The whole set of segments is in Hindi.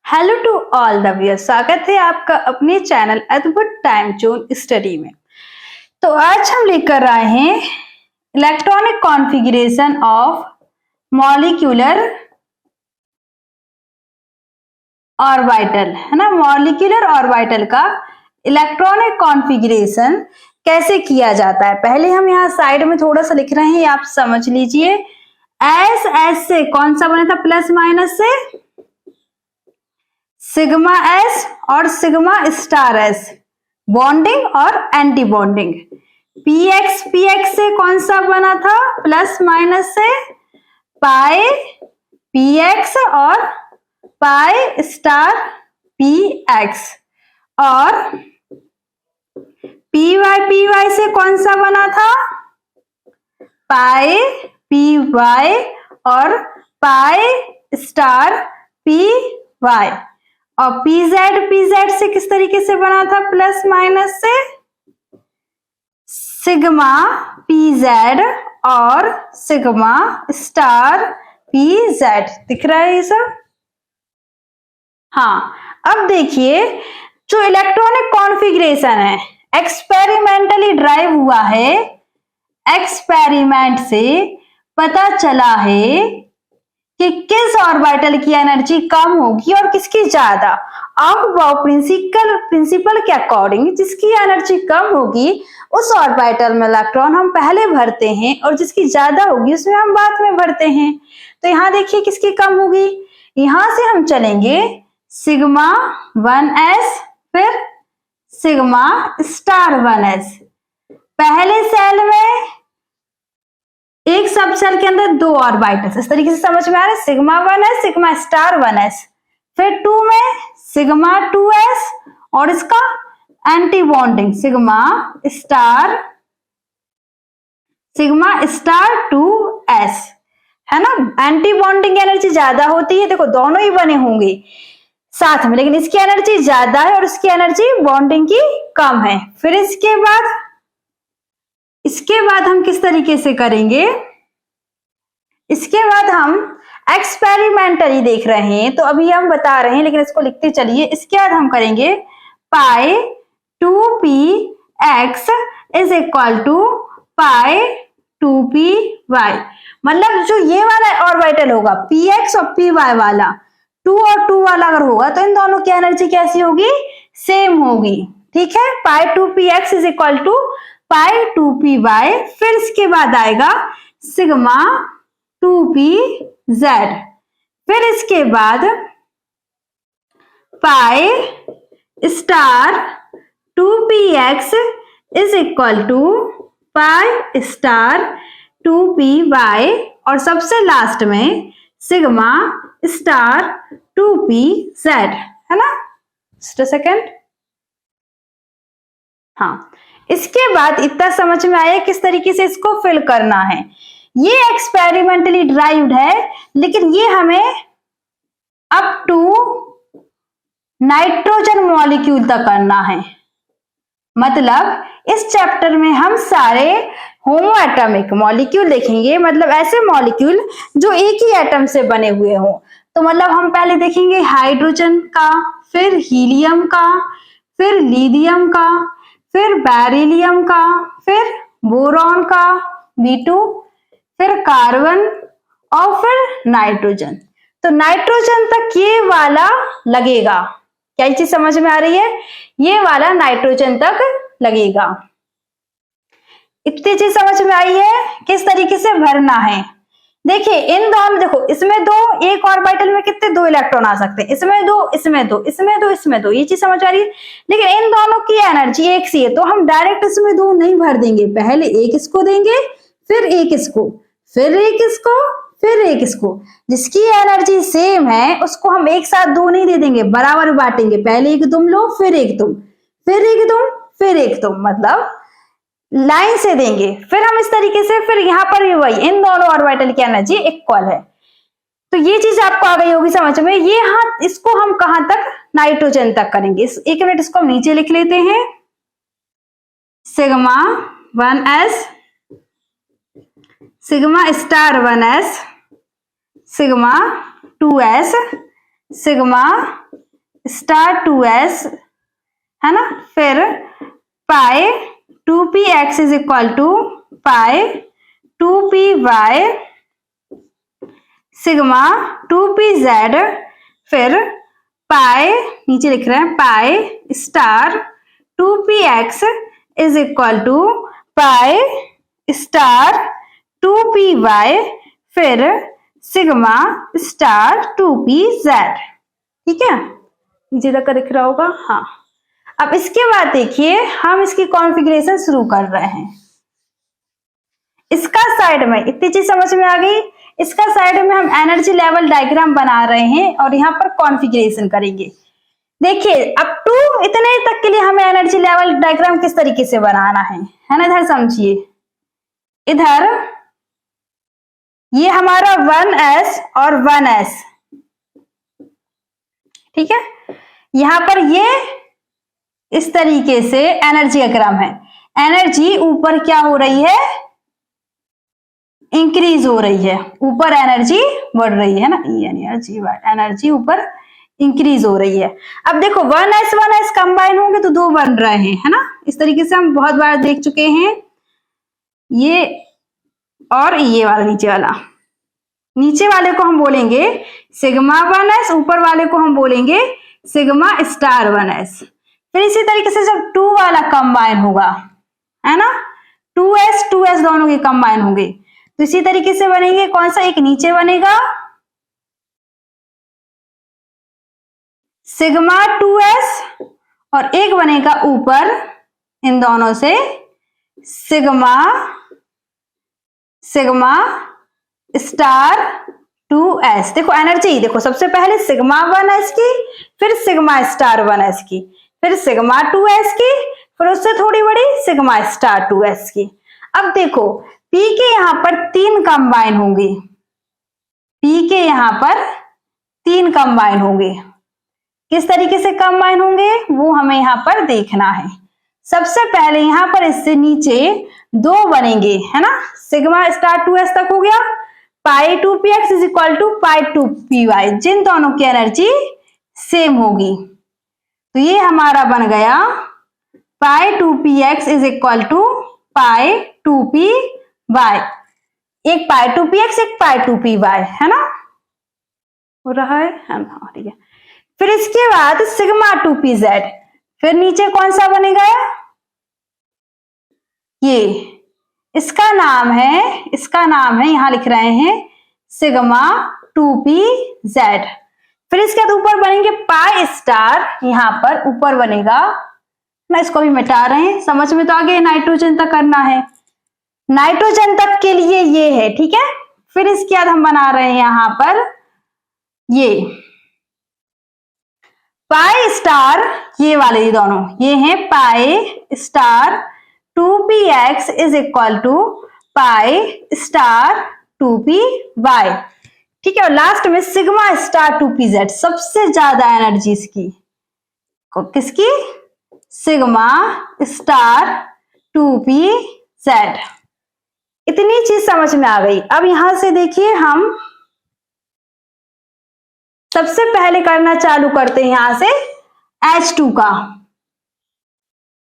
Hello to all the viewers, स्वागत है आपका अपने चैनल अद्भुत टाइम जोन स्टडी में। तो आज हम लेकर आए हैं electronic configuration of molecular orbital, है ना। मॉलिक्यूलर ऑर्बिटल का इलेक्ट्रॉनिक कॉन्फ़िगरेशन कैसे किया जाता है, पहले हम यहाँ साइड में थोड़ा सा लिख रहे हैं, आप समझ लीजिए। एस से कौन सा बना था, प्लस माइनस से सिग्मा एस और सिग्मा स्टार एस, बॉन्डिंग और एंटी बॉन्डिंग। पीएक्स से कौन सा बना था, प्लस माइनस से पाई पीएक्स और पाई स्टार पीएक्स, और पीवाई से कौन सा बना था, पाई पीवाई और पाई स्टार पीवाई। और पीजेड से किस तरीके से बना था, प्लस माइनस से सिग्मा पीजेड और सिग्मा स्टार पीजेड। दिख रहा है ये सब? हाँ, अब देखिए जो इलेक्ट्रॉनिक कॉन्फ़िगरेशन है एक्सपेरिमेंटली ड्राइव हुआ है, एक्सपेरिमेंट से पता चला है कि किस ऑर्बिटल की एनर्जी कम होगी और किसकी ज्यादा। अब प्रिंसिपल के अकॉर्डिंग जिसकी एनर्जी कम होगी उस ऑर्बिटल में इलेक्ट्रॉन हम पहले भरते हैं और जिसकी ज्यादा होगी उसमें हम बाद में भरते हैं। तो यहाँ देखिए किसकी कम होगी, यहां से हम चलेंगे सिग्मा 1s फिर सिग्मा स्टार 1s। पहले सेल में एक सब सेल के अंदर दो ऑर्बिटल्स, इस तरीके से समझ में आ रहा है, sigma 1s sigma star 1s। फिर 2 में सिग्मा 2s और इसका anti bonding sigma star 2s, है ना। एंटी बॉन्डिंग एनर्जी ज्यादा होती है, देखो दोनों ही बने होंगे साथ में, लेकिन इसकी एनर्जी ज्यादा है और इसकी एनर्जी बॉन्डिंग की कम है। फिर इसके बाद हम किस तरीके से करेंगे, इसके बाद हम एक्सपेरिमेंटली देख रहे हैं तो अभी हम बता रहे हैं, लेकिन इसको लिखते चलिए। इसके बाद हम करेंगे pi 2px is equal to pi 2py। मतलब जो ये वाला ऑर्बिटल होगा px और py वाला, 2 और 2 वाला अगर होगा तो इन दोनों की एनर्जी कैसी होगी, सेम होगी। ठीक है, pi 2px is equal to pi 2py। फिर इसके बाद आएगा सिग्मा 2pz। फिर इसके बाद pi star 2px is equal to pi star 2py, और सबसे लास्ट में सिग्मा स्टार 2pz, है ना। Just a second. हाँ, इसके बाद इतना समझ में आया किस तरीके से इसको फिल करना है। ये एक्सपेरिमेंटली ड्राइव्ड है, लेकिन ये हमें अप टू नाइट्रोजन मॉलिक्यूल तक करना है। मतलब इस चैप्टर में हम सारे होमो एटॉमिक मॉलिक्यूल देखेंगे, मतलब ऐसे मॉलिक्यूल जो एक ही एटम से बने हुए हों। तो मतलब हम पहले देखेंगे हाइड्रोजन का, फिर हीलियम का, फिर लिथियम का, फिर बेरिलियम का, फिर बोरॉन का B2, फिर कार्बन और फिर नाइट्रोजन। तो नाइट्रोजन तक ये वाला लगेगा। क्या ये चीज समझ में आ रही है, ये वाला नाइट्रोजन तक लगेगा। इतनी चीज समझ में आई है किस तरीके से भरना है। देखिए इन दोनों, देखो इसमें दो, एक ऑर्बिटल में कितने, 2 इलेक्ट्रॉन आ सकते हैं, इसमें 2 इसमें 2 इसमें 2 इसमें 2, ये चीज समझ आ रही है। लेकिन इन दोनों की एनर्जी एक सी है, तो हम डायरेक्ट इसमें 2 नहीं भर देंगे, पहले एक इसको देंगे, फिर एक इसको, फिर एक इसको, फिर एक इसको। जिसकी एनर्जी सेम है उसको हम एक साथ 2 नहीं दे देंगे, बराबर बांटेंगे। पहले एक तुम लो, फिर एक तुम, फिर एक तुम, फिर एक तुम, मतलब लाइन से देंगे। फिर हम इस तरीके से, फिर यहाँ पर भी वही, इन दोनों ऑर्बिटल की एनर्जी इक्वल है। तो ये चीज आपको आ गई होगी समझ में। ये हाथ इसको हम कहां तक, नाइट्रोजन तक करेंगे। एक मिनट इसको हम नीचे लिख लेते हैं, sigma 1s sigma star 1s sigma 2s sigma star 2s, है ना। फिर pi 2px is equal to pi 2py sigma 2pz, फिर पाई नीचे लिख रहे हैं pi star 2px is equal to pi star 2py, फिर सिग्मा स्टार 2pz। ठीक है, नीचे तक का दिख रहा होगा। हाँ, अब इसके बाद देखिए हम इसकी कॉन्फ़िगरेशन शुरू कर रहे हैं। इसका साइड में इतनी चीज समझ में आ गई। इसका साइड में हम एनर्जी लेवल डायग्राम बना रहे हैं और यहाँ पर कॉन्फ़िगरेशन करेंगे। देखिए अप टू इतने तक के लिए हमें एनर्जी लेवल डायग्राम किस तरीके से बनाना है ना। इधर समझिए, इधर ये हमारा 1s और 1s, ठीक है। यहां पर ये इस तरीके से एनर्जी का क्रम है। एनर्जी ऊपर क्या हो रही है, इंक्रीज हो रही है, ऊपर एनर्जी बढ़ रही है ना, एनर्जी ऊपर इंक्रीज हो रही है। अब देखो 1s कंबाइन होंगे तो दो बन रहे हैं, है ना। इस तरीके से हम बहुत बार देख चुके हैं। ये और ये वाला नीचे वाले को हम बोलेंगे सिग्मा 1s, ऊपर वाले को हम बोलेंगे सिग्मा स्टार 1s। फिर इसी तरीके से जब 2 वाला कंबाइन होगा, है ना, 2s दोनों के कंबाइन होंगे तो इसी तरीके से बनेंगे। कौन सा, एक नीचे बनेगा सिग्मा 2s और एक बनेगा ऊपर इन दोनों से सिग्मा स्टार 2s। देखो एनर्जी देखो, सबसे पहले सिग्मा 1s की, फिर सिग्मा स्टार 1s की, फिर सिग्मा 2s की, फिर उससे थोड़ी बड़ी सिग्मा स्टार 2s की। अब देखो P के यहां पर 3 कंबाइन होंगे, P के यहां पर 3 कंबाइन होंगे। किस तरीके से कंबाइन होंगे वो हमें यहां पर देखना है। सबसे पहले यहां पर इससे नीचे 2 बनेंगे, है ना। सिग्मा स्टार 2s तक हो गया, pi 2px is equal to pi 2py, जिन दोनों की एनर्जी सेम होगी। तो ये हमारा बन गया pi 2px is equal to pi 2py, एक पाई 2px एक पाई 2py, है ना, हो रहा है ना, ठीक है। फिर इसके बाद सिग्मा 2pz, फिर नीचे कौन सा बनेगा, ये इसका नाम है यहां लिख रहे हैं सिग्मा 2pz। फिर इसके बाद ऊपर बनेंगे पाई स्टार, यहां पर ऊपर बनेगा ना, इसको भी मिटा रहे हैं, समझ में तो आगे नाइट्रोजन तक करना है, नाइट्रोजन तक के लिए ये है, ठीक है। फिर इसके बाद हम बना रहे हैं यहां पर ये पाई स्टार, ये वाले ये दोनों ये हैं pi star 2px is equal to pi star 2py, ठीक है। और लास्ट में सिग्मा स्टार 2pz, सबसे ज्यादा एनर्जी इसकी, किसकी, सिग्मा स्टार 2pz। इतनी चीज समझ में आ गई। अब यहां से देखिए हम सबसे पहले करना चालू करते हैं यहां से H2 का।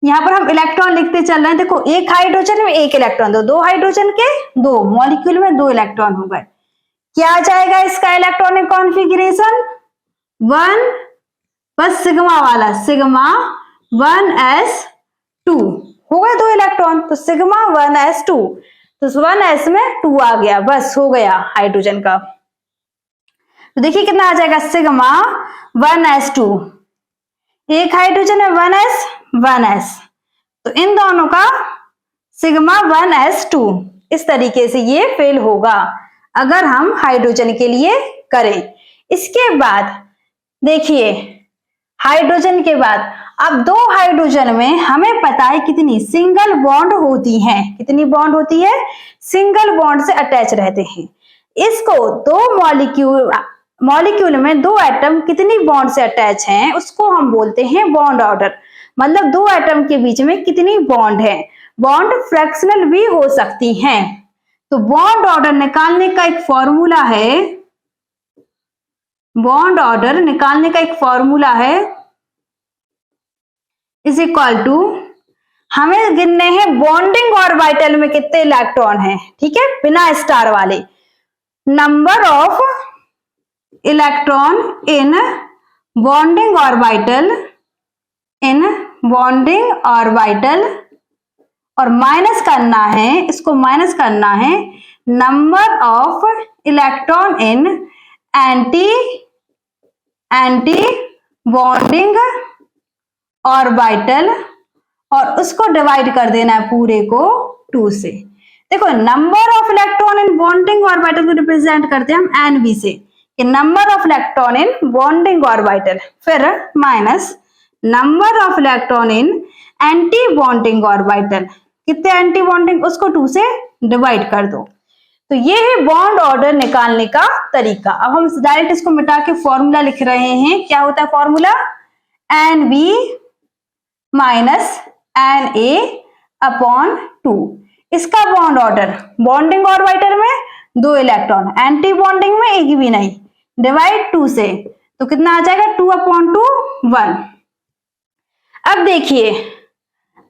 यहां पर हम इलेक्ट्रॉन लिखते चल रहे हैं। देखो एक हाइड्रोजन में एक इलेक्ट्रॉन, दो हाइड्रोजन के 2 मॉलिक्यूल में 2 इलेक्ट्रॉन हो गए। क्या आ जाएगा इसका इलेक्ट्रॉनिक कॉन्फ़िगरेशन, 1 बस सिग्मा वाला, सिग्मा 1s2 हो गए 2 इलेक्ट्रॉन, तो सिग्मा 1s2, तो 1s में 2 आ गया, बस हो गया हाइड्रोजन का। तो देखिए कितना आ जाएगा, सिग्मा 1s2, एक हाइड्रोजन है 1s, तो इन दोनों का सिग्मा 1s2, इस तरीके से ये फेल होगा अगर हम हाइड्रोजन के लिए करें। इसके बाद देखिए हाइड्रोजन के बाद अब 2 हाइड्रोजन में हमें पता है कितनी सिंगल बॉन्ड होती हैं, कितनी बॉन्ड होती है, सिंगल बॉन्ड से अटैच रहते हैं। इसको 2 मॉलिक्यूल में 2 एटम कितनी बॉन्ड से अटैच हैं उसको हम बोलते हैं बॉन्ड ऑर्डर। मतलब 2 एटम के बीच में कितनी बॉन्ड है, बॉन्ड फ्रैक्शनल भी हो सकती हैं। तो बॉन्ड ऑर्डर निकालने का एक फॉर्मूला है बॉन्ड ऑर्डर निकालने का एक फॉर्मूला है, इज इक्वल टू, हमें गिनने हैं बॉन्डिंग ऑर्बिटल में कितने इलेक्ट्रॉन हैं, ठीक है, बिना स्टार वाले। Number of electron in bonding orbital, in bonding orbital, और माइनस करना है, इसको माइनस करना है number of electron in anti bonding orbital, और उसको डिवाइड कर देना है पूरे को 2 से। देखो number of electron in bonding orbital को रिप्रेजेंट करते हैं हम एनबी से, कि number of electron in bonding orbital, फिर minus number of electron in anti bonding orbital, कितने एंटी बॉन्डिंग, उसको 2 से डिवाइड कर दो। तो ये है बॉन्ड ऑर्डर निकालने का तरीका। अब हम डायरेक्ट इसको मिटा के फॉर्मूला लिख रहे हैं। क्या होता है formula? N B minus N A upon 2। इसका बॉन्ड ऑर्डर, बॉन्डिंग ऑर्बिटल में 2 इलेक्ट्रॉन, एंटी बॉन्डिंग में एक भी नहीं, डिवाइड 2 से, तो कितना आ जाएगा 2/2 1। अब देखिए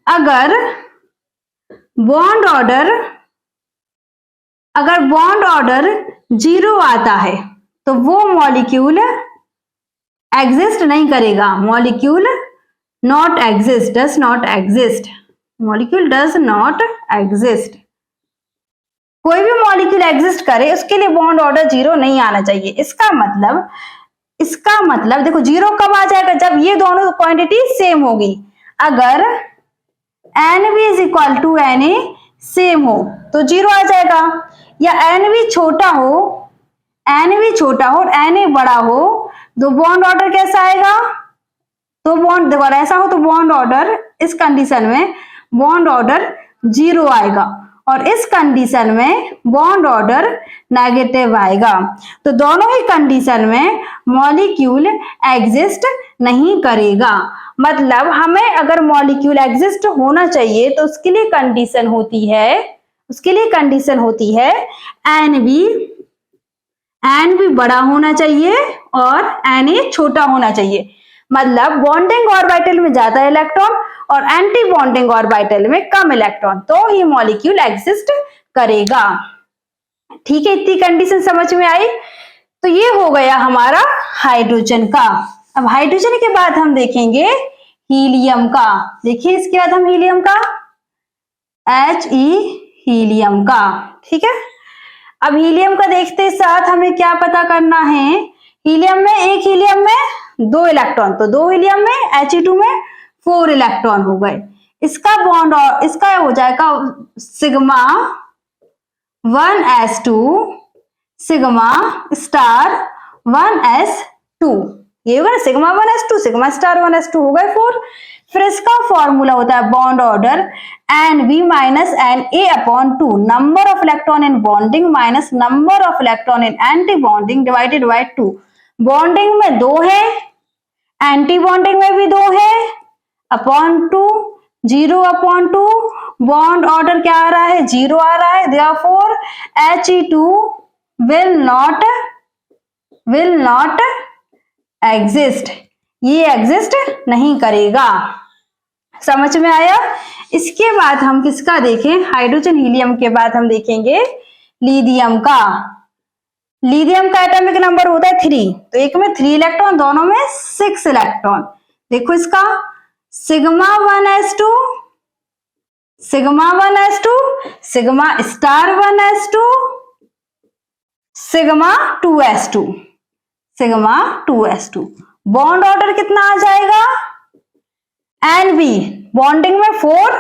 अगर बॉन्ड ऑर्डर 0 आता है तो वो मॉलिक्यूल एग्जिस्ट नहीं करेगा, molecule not exist, does not exist, molecule does not exist. कोई भी मॉलिक्यूल एग्जिस्ट करे उसके लिए बॉन्ड ऑर्डर 0 नहीं आना चाहिए। इसका मतलब देखो 0 कब आ जाएगा? जब ये दोनों क्वांटिटी सेम होगी। अगर N B is equal to N A same हो तो 0 आ जाएगा, या एन बी छोटा हो और एन ए बड़ा हो तो बॉन्ड ऑर्डर कैसा आएगा? तो बॉन्ड देखो ऐसा हो तो बॉन्ड ऑर्डर, इस कंडीशन में बॉन्ड ऑर्डर 0 आएगा, और इस कंडीशन में बॉन्ड ऑर्डर नेगेटिव आएगा। तो दोनों ही कंडीशन में मॉलिक्यूल एग्जिस्ट नहीं करेगा। मतलब हमें अगर मॉलिक्यूल एग्जिस्ट होना चाहिए तो उसके लिए कंडीशन होती है एन बी बड़ा होना चाहिए और एन ए छोटा होना चाहिए। मतलब बॉन्डिंग ऑर्बिटल में ज्यादा इलेक्ट्रॉन और एंटी बॉन्डिंग ऑर्बिटल में कम इलेक्ट्रॉन, तो ही मॉलिक्यूल एग्जिस्ट करेगा। ठीक है, इतनी कंडीशन समझ में आई। तो ये हो गया हमारा हाइड्रोजन का। अब हाइड्रोजन के बाद हम देखेंगे हीलियम का। देखिए इसके बाद हम हीलियम का हीलियम का, ठीक है। अब हीलियम का देखते साथ हमें क्या पता करना है? हीलियम में 2 इलेक्ट्रॉन, तो 2 हीलियम में He2 में 4 इलेक्ट्रॉन हो गए। इसका बॉन्ड और इसका हो जाएगा sigma 1s2 sigma star 1s2। ये होगा ना sigma 1s2 sigma star 1s2 हो गए 4। फिर इसका फॉर्मूला होता है bond order Nb minus Na upon 2, number of electron in bonding minus number of electron in anti bonding divided by 2। Bonding में 2 है, एंटी बॉन्डिंग में भी 2 है, अपॉन 2, 0/2। बॉन्ड ऑर्डर क्या आ रहा है? 0 आ रहा है। Therefore He2 will not exist, ये एग्जिस्ट नहीं करेगा। समझ में आया? इसके बाद हम किसका देखें? हाइड्रोजन हीलियम के बाद हम देखेंगे लिथियम का। लिथियम का एटॉमिक नंबर होता है 3, तो एक में 3 इलेक्ट्रॉन, दोनों में 6 इलेक्ट्रॉन। देखो इसका sigma 1s2 sigma star 1s2 sigma 2s2। Bond order कितना आ जाएगा? Nb बॉन्डिंग में 4,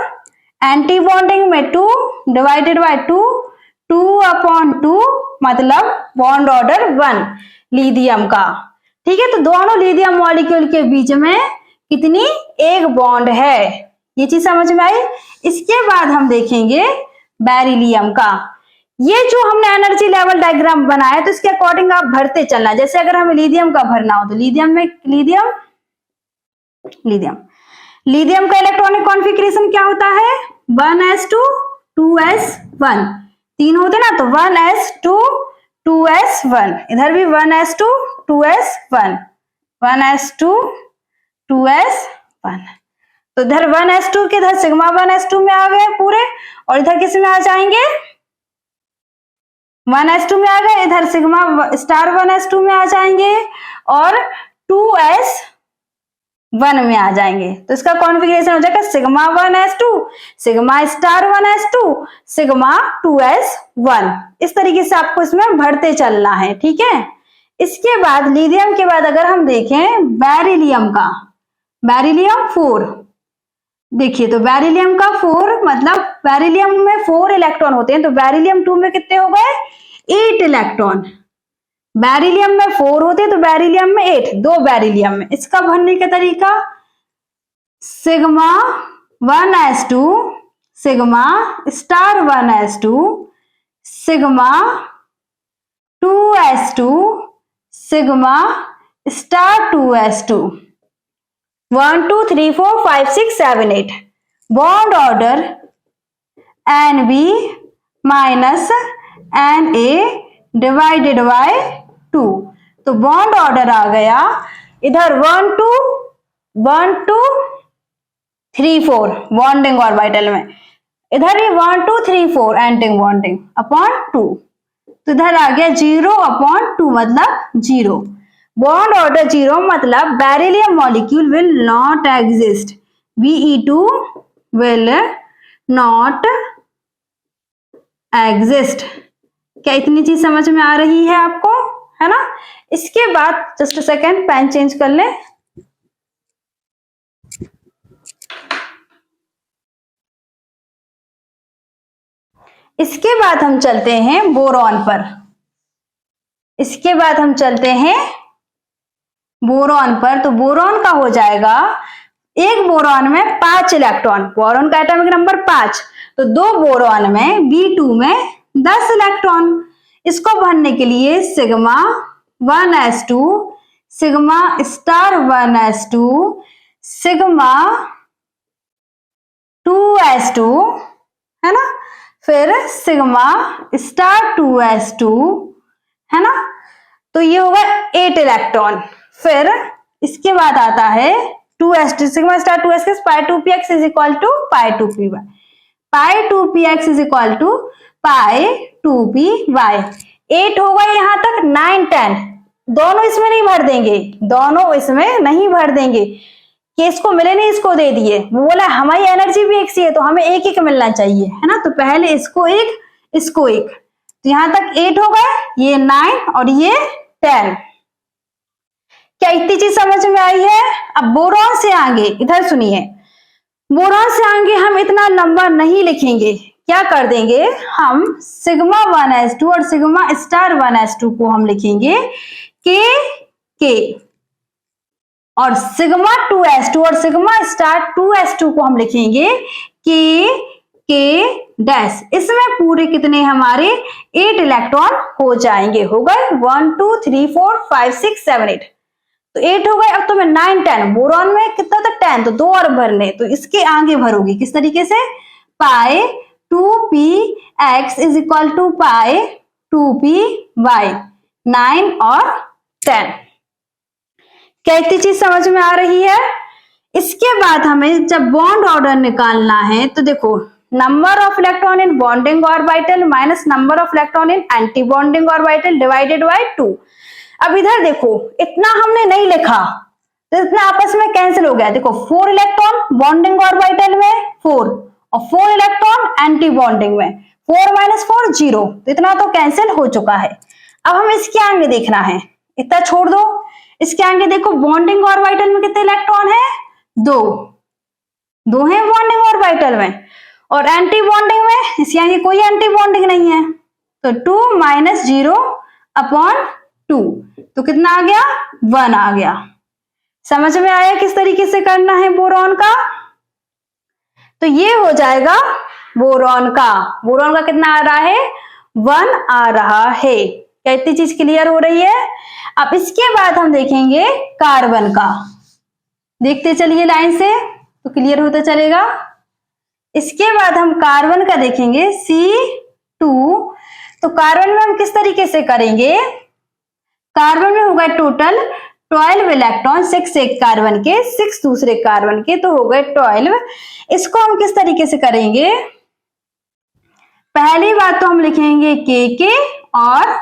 एंटी बॉन्डिंग में 2 डिवाइडेड बाय 2/2, मतलब बॉन्ड ऑर्डर 1 लिथियम का। ठीक है, तो दोनों लिथियम मॉलिक्यूल के बीच में कितनी? एक बॉन्ड है। ये चीज समझ में आई। इसके बाद हम देखेंगे बेरिलियम का। ये जो हमने एनर्जी लेवल डायग्राम बनाया तो इसके अकॉर्डिंग आप भरते चलना। जैसे अगर हमें लिथियम का भरना हो तो लिथियम का इलेक्ट्रॉनिक कॉन्फ़िगरेशन क्या होता है? 1s2 2s1, 3 होते ना, तो 1s2 2s1, इधर भी 1s2 2s1, 1s2, 2s1। तो इधर 1s2 के इधर सिग्मा 1s2 में आ गए पूरे, और इधर किस में आ जाएंगे, 1s2 में आ गए, इधर सिग्मा स्टार 1s2 में आ जाएंगे और 2s1 में आ जाएंगे। तो इसका कॉन्फ़िगरेशन हो जाएगा sigma 1s2, sigma star 1s2, sigma 2s1। इस तरीके से आपको इसमें भरते चलना है, ठीक है। इसके बाद लिथियम के बाद अगर हम देखें बेरिलियम का, बेरिलियम 4, देखिए तो बेरिलियम का 4 मतलब बेरिलियम में 4 इलेक्ट्रॉन होते हैं, तो बेरिलियम 2 में कितने हो गए, 8 इलेक्ट्रॉन। बेरिलियम में 4 होते हैं तो बेरिलियम में 8, 2 बेरिलियम में। इसका भरने का तरीका sigma 1s2, sigma star 1s2, sigma 2s2, sigma star 2s2, 1 2 3 4 5 6 7 8। Bond order NB minus Na divided by 2। तो बॉन्ड ऑर्डर आ गया इधर 1 2 3 4 बॉन्डिंग ऑर्बिटल में, इधर ये 1 2 3 4 एंटिंग बॉन्डिंग अपॉन 2। तो इधर आ गया 0 अपॉन 2 मतलब 0। बॉन्ड ऑर्डर 0 मतलब beryllium molecule will not exist, Be2 will not exist. क्या इतनी चीज समझ में आ रही है आपको, है ना। इसके बाद just a second, pen change कर ले। इसके बाद हम चलते हैं बोरॉन पर, इसके बाद हम चलते हैं बोरॉन पर। तो बोरॉन का हो जाएगा, एक बोरॉन में 5 इलेक्ट्रॉन, बोरॉन का एटॉमिक नंबर 5, तो 2 बोरॉन में B2 में 10 इलेक्ट्रॉन। इसको भरने के लिए sigma 1s2, sigma star 1s2, sigma 2s2, है ना, फिर सिग्मा स्टार 2s2, है ना। तो ये होगा 8 इलेक्ट्रॉन। फिर इसके बाद आता है 2s2, sigma star 2s pi 2px is equal to pi 2py, pi 2px is equal to pi 2py। 8 होगा यहां तक, 9 10 दोनों इसमें नहीं भर देंगे, दोनों इसमें नहीं भर देंगे कि इसको मिले नहीं इसको दे दिए। वो बोला हमारी एनर्जी भी एक सी है तो हमें एक एक मिलना चाहिए, है ना। तो पहले इसको एक, इसको एक, तो यहां तक 8 हो गए, ये 9 और ये 10। क्या इतनी चीज समझ में आई है। अब बोरॉन से आगे इधर सुनिए, बोरॉन से आगे हम इतना लंबा नहीं लिखेंगे, क्या कर देंगे हम सिग्मा 1s2 और सिग्मा स्टार 1s2 को हम लिखेंगे के, और सिग्मा 2s2 और सिग्मा स्टार 2s2 को हम लिखेंगे के डैश। इसमें पूरे कितने हमारे 8 इलेक्ट्रॉन हो जाएंगे, हो गए 1 2 3 4 5 6 7 8। तो 8 हो गए। अब तो मैं 9 10, बोरॉन में कितना था 10, तो 2 और भरने, तो इसके आगे भरोगी किस तरीके से, pi 2px is equal to pi 2py, 9 और 10। क्या इतनी चीज समझ में आ रही है। इसके बाद हमें जब बॉन्ड ऑर्डर निकालना है तो देखो, number of electron in bonding orbital minus number of electron in anti bonding orbital divided by 2। अब इधर देखो, इतना हमने नहीं लिखा तो इतना आपस में कैंसिल हो गया। देखो 4 इलेक्ट्रॉन बॉन्डिंग ऑर्बिटल में 4 और 4 इलेक्ट्रॉन एंटी बॉन्डिंग में, 4 माइनस 4 0, तो इतना तो कैंसिल हो चुका है। अब हमें इसके आगे देखना है, इतना छोड़ दो, इसके आगे देखो बॉन्डिंग ऑर्बिटल में कितने इलेक्ट्रॉन है, 2 है बॉन्डिंग ऑर्बिटल में, और एंटी बॉन्डिंग में इसके आगे कोई एंटी बॉन्डिंग नहीं है, तो 2 माइनस 0 अपॉन 2, तो कितना आ गया 1 आ गया। समझ में आया किस तरीके से करना है बोरॉन का। तो ये हो जाएगा बोरॉन का, बोरॉन का कितना आ रहा है 1 आ रहा है। क्या इतनी चीज क्लियर हो रही है। अब इसके बाद हम देखेंगे कार्बन का, देखते चलिए लाइन से तो क्लियर होता चलेगा। इसके बाद हम कार्बन का देखेंगे C2। तो कार्बन में हम किस तरीके से करेंगे, कार्बन में हो गए टोटल 12 इलेक्ट्रॉन, 6 एक कार्बन के, 6 दूसरे कार्बन के, तो हो गए 12। इसको हम किस तरीके से करेंगे, पहली बात तो हम लिखेंगे के और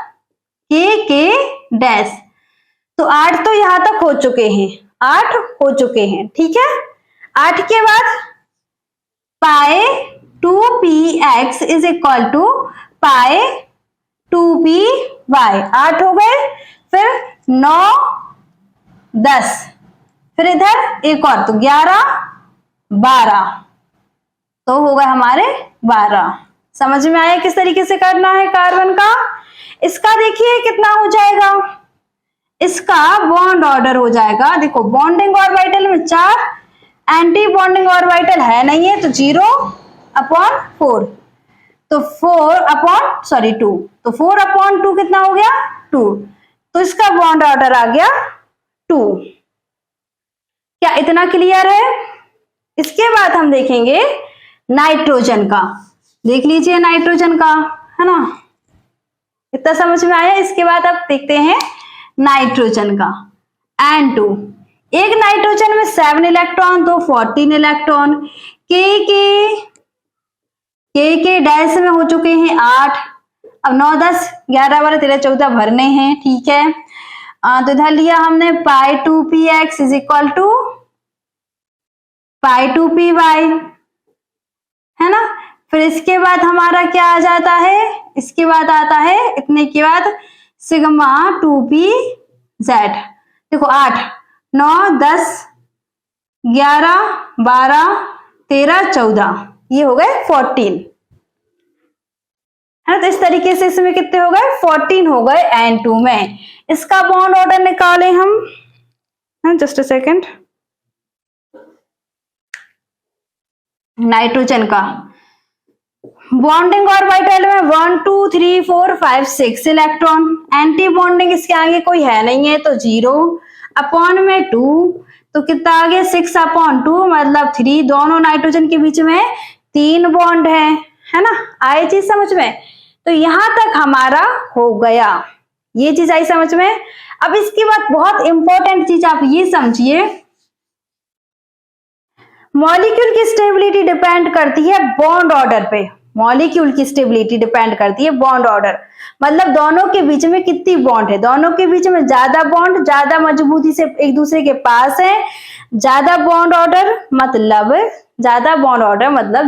के डैश। तो 8 तो यहां तक हो चुके हैं, 8 हो चुके हैं, ठीक है। 8 के बाद pi 2px is equal to pi 2py, 8 हो गए। फिर 9 10, फिर इधर एक और, तो 11 12, तो हो गए हमारे 12। समझ में आया किस तरीके से करना है कार्बन का। इसका देखिए कितना हो जाएगा, इसका बॉन्ड ऑर्डर हो जाएगा, देखो बॉन्डिंग ऑर्बिटल में 4, एंटी बॉन्डिंग ऑर्बिटल है नहीं है, तो 0/4, तो 2, तो 4/2 कितना हो गया 2, तो इसका बॉन्ड ऑर्डर आ गया 2। क्या इतना क्लियर है। इसके बाद हम देखेंगे नाइट्रोजन का, देख लीजिए नाइट्रोजन का, है ना, इतना समझ में आया। इसके बाद अब देखते हैं नाइट्रोजन का, N2, एक नाइट्रोजन में 7 इलेक्ट्रॉन, तो 14 इलेक्ट्रॉन, के डैश में हो चुके हैं 8। अब 9 10 11 12 13 14 भरने हैं, ठीक है। तो इधर लिया हमने pi 2px is equal to pi 2py, है ना। फिर इसके बाद हमारा क्या आ जाता है, इसके बाद आता है इतने के बाद सिग्मा 2pz। देखो 8 9 10 11 12 13 14, ये हो गए 14, है ना। तो इस तरीके से इसमें कितने हो गए 14 हो गए N2 में। इसका बॉन्ड ऑर्डर निकालें हम, जस्ट अ सेकेंड। नाइट्रोजन का बॉन्डिंग ऑर्बिटल में 1 2 3 4 5 6 इलेक्ट्रॉन, एंटी बॉन्डिंग इसके आगे कोई है नहीं है, तो 0 में 2, तो कितना आ गया 6/2, मतलब 3। दोनों नाइट्रोजन के बीच में 3 बॉन्ड है ना। आई चीज समझ में, तो यहां तक हमारा हो गया, ये चीज आई समझ में। अब इसके बाद बहुत इंपॉर्टेंट चीज आप ये समझिए, मॉलिक्यूल की स्टेबिलिटी डिपेंड करती है बॉन्ड ऑर्डर पे। मॉलिक्यूल की स्टेबिलिटी डिपेंड करती है बॉन्ड ऑर्डर, मतलब दोनों के बीच में कितनी बॉन्ड है। दोनों के बीच में ज्यादा बॉन्ड, ज्यादा मजबूती से एक दूसरे के पास है, ज्यादा बॉन्ड ऑर्डर मतलब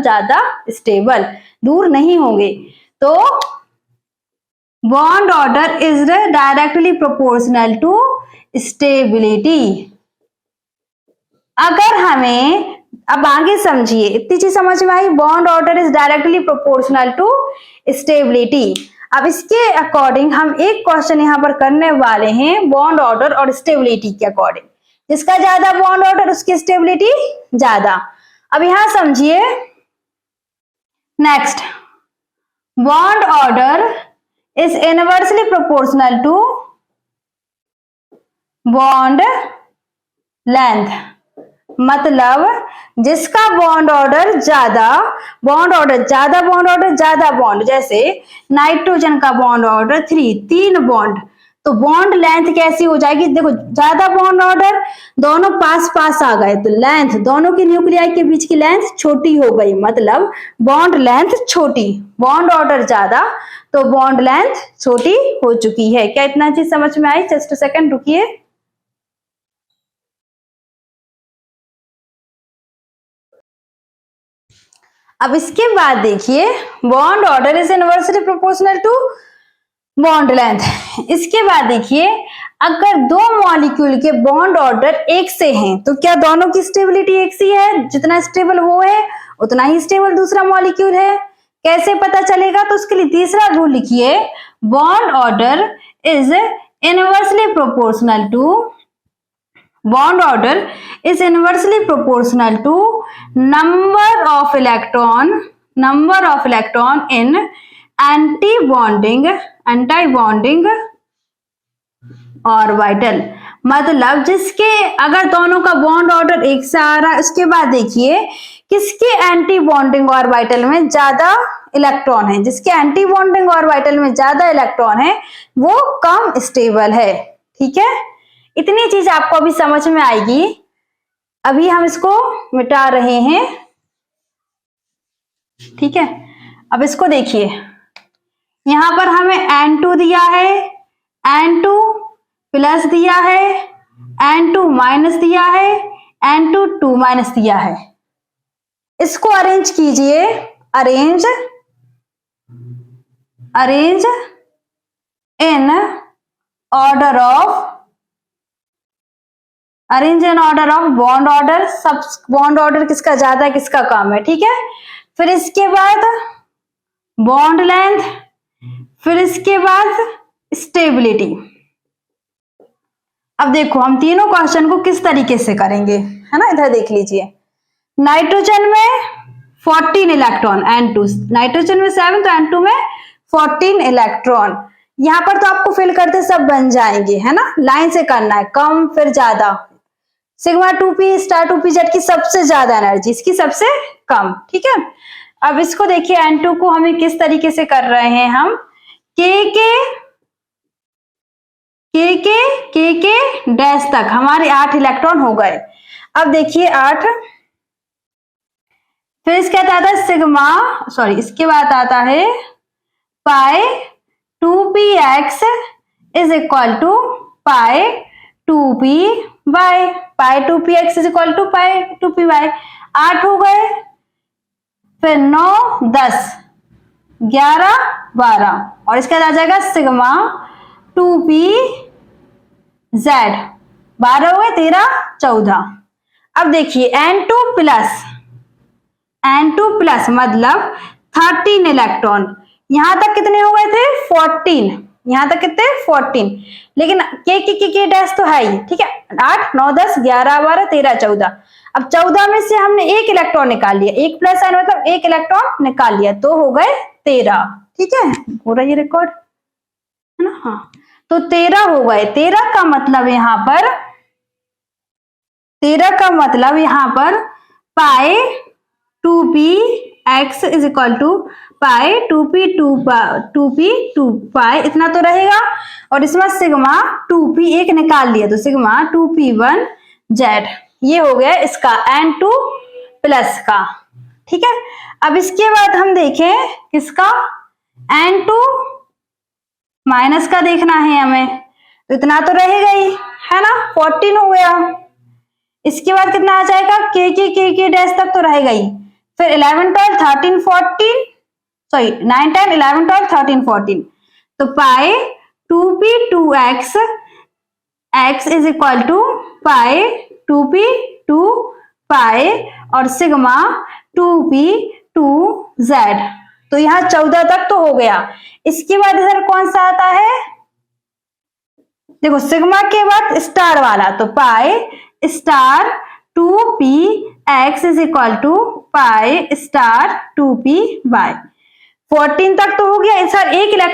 ज्यादा स्टेबल, दूर नहीं होंगे। तो bond order is directly proportional to stability. अगर हमें, अब आगे समझिए, इतनी चीज समझ में आई, bond order is directly proportional to stability. अब इसके अकॉर्डिंग हम एक क्वेश्चन यहां पर करने वाले हैं बॉन्ड ऑर्डर और स्टेबिलिटी के अकॉर्डिंग। जिसका ज्यादा बॉन्ड ऑर्डर उसकी स्टेबिलिटी ज्यादा। अब यहां समझिए, next, bond order is inversely proportional to bond length, मतलब जिसका बॉन्ड ऑर्डर ज्यादा बॉन्ड, जैसे नाइट्रोजन का बॉन्ड ऑर्डर 3 बॉन्ड, तो बॉन्ड लेंथ कैसी हो जाएगी, देखो ज्यादा बॉन्ड ऑर्डर, दोनों पास पास आ गए, तो लेंथ दोनों की न्यूक्लियाई के बीच की लेंथ छोटी हो गई, मतलब बॉन्ड लेंथ छोटी। बॉन्ड ऑर्डर ज्यादा तो बॉन्ड लेंथ छोटी हो चुकी है। क्या इतना चीज समझ में आई। जस्ट सेकंड रुकिए। अब इसके बाद देखिए, bond order is inversely proportional to bond length. इसके बाद देखिए, अगर दो मॉलिक्यूल के बॉन्ड ऑर्डर एक से हैं, तो क्या दोनों की स्टेबिलिटी एक सी है, जितना स्टेबल वो है उतना ही स्टेबल दूसरा मॉलिक्यूल है। कैसे पता चलेगा, तो उसके लिए तीसरा रूल लिखिए, bond order is inversely proportional to number of electron in anti-bonding orbital, मतलब जिसके अगर दोनों का बॉन्ड ऑर्डर एक से आ रहा है, उसके बाद देखिए किसके एंटी बॉन्डिंग ऑर्बिटल में ज्यादा इलेक्ट्रॉन है। जिसके एंटी बॉन्डिंग ऑर्बिटल में ज्यादा इलेक्ट्रॉन है वो कम स्टेबल है। ठीक है, इतनी चीज आपको अभी समझ में आएगी। अभी हम इसको मिटा रहे हैं, ठीक है। अब इसको देखिए, यहां पर हमें N2 दिया है, N2 प्लस दिया है, N2 माइनस दिया है, N2 2 माइनस दिया है। इसको अरेंज कीजिए, arrange in order of bond order. सब बॉन्ड ऑर्डर किसका ज्यादा है किसका कम है, ठीक है। फिर इसके बाद बॉन्ड लेंथ, फिर इसके बाद स्टेबिलिटी। अब देखो हम तीनों क्वेश्चन को किस तरीके से करेंगे, है ना। इधर देख लीजिए, नाइट्रोजन में 14 इलेक्ट्रॉन, N2, नाइट्रोजन में 7 तो N2 में 14 इलेक्ट्रॉन। यहां पर तो आपको फिल करते सब बन जाएंगे, है ना। लाइन से करना है, कम फिर ज्यादा। सिग्मा 2p स्टार 2pz की सबसे ज्यादा एनर्जी, इसकी सबसे कम, ठीक है। अब इसको देखिए, N2 को हमें किस तरीके से कर रहे हैं हम, k के डैश तक हमारे 8 इलेक्ट्रॉन हो गए। अब देखिए 8, फिर इसके बाद आता है सिग्मा, सॉरी इसके बाद आता है pi 2px is equal to pi 2p Y, pi 2px is equal to pi 2p Y. 8 हो गए, फिर 9 10 11 12, और इसके बाद आ जाएगा सिग्मा 2pz, 12 हो गए, 13 14। अब देखिए N2 प्लस मतलब 13 इलेक्ट्रॉन। यहां तक कितने हो गए थे 14, यहां तक कितने 14, लेकिन के डैश तो है ही, ठीक है। 8 9 10 11 12 13 14। अब 14 में से हमने एक इलेक्ट्रॉन निकाल लिया, एक प्लस साइन मतलब एक इलेक्ट्रॉन निकाल लिया, तो हो गए 13, ठीक है। हो रहा है ये रिकॉर्ड, है ना। हाँ, तो 13 हो गए। 13 का मतलब यहां पर pi 2px is equal to pi 2p 2 pi, इतना तो रहेगा। और इसमें सिग्मा 2p एक निकाल लिया, तो सिग्मा 2p1z, ये हो गया इसका N2 प्लस का, ठीक है। अब इसके बाद हम देखें किसका, N2 माइनस का देखना है हमें, तो इतना तो रहेगा ही, है ना। 14 हो गया। इसके बाद कितना आ जाएगा, के डैश तक तो रहेगा ही। फिर 11 12 13 14, सॉरी 9 10 11 12 13 14, तो pi 2p 2x x is equal to pi 2p 2 pi और सिग्मा 2p 2z। तो यहाँ 14 तक तो हो गया। इसके बाद इधर कौन सा आता है, देखो सिग्मा के बाद स्टार वाला, तो pi star 2px is equal to pi star 2py। 14 तक तो हो गया सर, एक इलेक्ट्रॉन